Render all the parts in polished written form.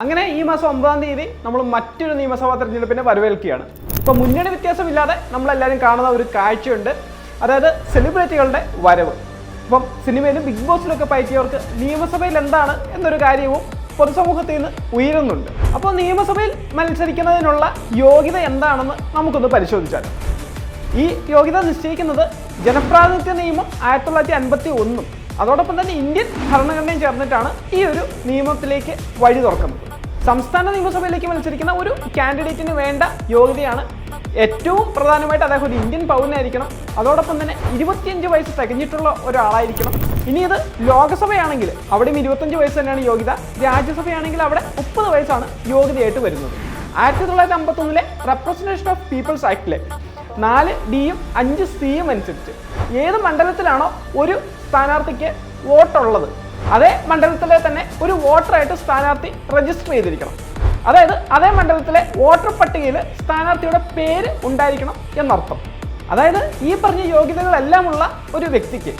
അങ്ങനെ ഈ മാസം 9-ാം തീയതി നമ്മൾ മറ്റൊരു നിയമസഭാ തെരഞ്ഞെടുപ്പിനെ വരവേൽക്കുകയാണ്. ഇപ്പോൾ മുന്നണി വ്യത്യാസമില്ലാതെ നമ്മളെല്ലാവരും കാണുന്ന ഒരു കാഴ്ചയുണ്ട്, അതായത് സെലിബ്രിറ്റികളുടെ വരവ്. ഇപ്പം സിനിമയിലും ബിഗ് ബോസിലൊക്കെ പയറ്റിയവർക്ക് നിയമസഭയിൽ എന്താണ് എന്നൊരു കാര്യവും പൊതുസമൂഹത്തിൽ നിന്ന് ഉയരുന്നുണ്ട്. അപ്പോൾ നിയമസഭയിൽ മത്സരിക്കുന്നതിനുള്ള യോഗ്യത എന്താണെന്ന് നമുക്കൊന്ന് പരിശോധിച്ചാൽ, ഈ യോഗ്യത നിശ്ചയിക്കുന്നത് ജനപ്രാതിനിധ്യ നിയമം 1951 അതോടൊപ്പം തന്നെ ഇന്ത്യൻ ഭരണഘടനയും ചേർന്നിട്ടാണ് ഈ ഒരു നിയമത്തിലേക്ക് വഴി തുറക്കുന്നത്. സംസ്ഥാന നിയമസഭയിലേക്ക് മത്സരിക്കുന്ന ഒരു കാൻഡിഡേറ്റിന് വേണ്ട യോഗ്യതയാണ് ഏറ്റവും പ്രധാനമായിട്ട് അദ്ദേഹം ഒരു ഇന്ത്യൻ പൗരനായിരിക്കണം, അതോടൊപ്പം തന്നെ 25 വയസ്സ് തികഞ്ഞിട്ടുള്ള ഒരാളായിരിക്കണം. ഇനി ഇത് ലോകസഭയാണെങ്കിൽ അവിടെയും 25 വയസ്സ് തന്നെയാണ് യോഗ്യത, രാജ്യസഭയാണെങ്കിൽ അവിടെ 30 വയസ്സാണ് യോഗ്യതയായിട്ട് വരുന്നത്. 1951 റെപ്രസെന്റേഷൻ ഓഫ് പീപ്പിൾസ് ആക്ടിലെ 4D-യും 5C-യും അനുസരിച്ച് ഏത് മണ്ഡലത്തിലാണോ ഒരു സ്ഥാനാർത്ഥിക്ക് വോട്ടുള്ളത് അതേ മണ്ഡലത്തിലെ തന്നെ ഒരു വോട്ടറായിട്ട് സ്ഥാനാർത്ഥി രജിസ്റ്റർ ചെയ്തിരിക്കണം. അതായത് അതേ മണ്ഡലത്തിലെ വോട്ടർ പട്ടികയിൽ സ്ഥാനാർത്ഥിയുടെ പേര് ഉണ്ടായിരിക്കണം എന്നർത്ഥം. അതായത് ഈ പറഞ്ഞ യോഗ്യതകളെല്ലാമുള്ള ഒരു വ്യക്തിക്ക്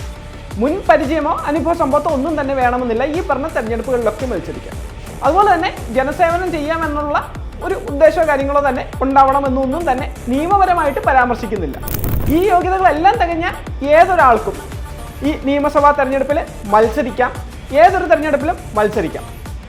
മുൻ പരിചയമോ അനുഭവ സമ്പത്തോ ഒന്നും തന്നെ വേണമെന്നില്ല ഈ പറഞ്ഞ തെരഞ്ഞെടുപ്പുകളിലൊക്കെ മത്സരിക്കാം. അതുപോലെ തന്നെ ജനസേവനം ചെയ്യാമെന്നുള്ള ഒരു ഉദ്ദേശമോ കാര്യങ്ങളോ തന്നെ ഉണ്ടാവണമെന്നൊന്നും തന്നെ നിയമപരമായിട്ട് പരാമർശിക്കുന്നില്ല. ഈ യോഗ്യതകളെല്ലാം തികഞ്ഞ ഏതൊരാൾക്കും ഈ നിയമസഭാ തെരഞ്ഞെടുപ്പിൽ മത്സരിക്കാം, ഏതൊരു തെരഞ്ഞെടുപ്പിലും മത്സരിക്കാം.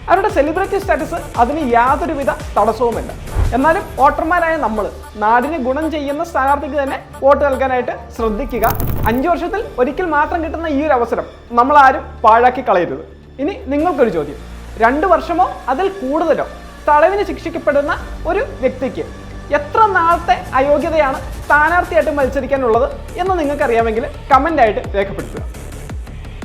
അവരുടെ സെലിബ്രിറ്റി സ്റ്റാറ്റസ് അതിന് യാതൊരുവിധ തടസ്സവുമില്ല. എന്നാലും വോട്ടർമാരായ നമ്മൾ നാടിന് ഗുണം ചെയ്യുന്ന സ്ഥാനാർത്ഥിക്ക് തന്നെ വോട്ട് നൽകാനായിട്ട് ശ്രദ്ധിക്കുക. 5 വർഷത്തിൽ ഒരിക്കൽ മാത്രം കിട്ടുന്ന ഈ ഒരു അവസരം നമ്മൾ ആരും പാഴാക്കി കളയരുത്. ഇനി നിങ്ങൾക്കൊരു ചോദ്യം, 2 വർഷമോ അതിൽ കൂടുതലോ തടവിന് ശിക്ഷിക്കപ്പെടുന്ന ഒരു വ്യക്തിക്ക് എത്ര നാളത്തെ അയോഗ്യതയാണ് സ്ഥാനാർത്ഥിയായിട്ട് മത്സരിക്കാനുള്ളത് എന്ന് നിങ്ങൾക്ക് അറിയാമെങ്കിൽ കമൻ്റായിട്ട് രേഖപ്പെടുത്തുക.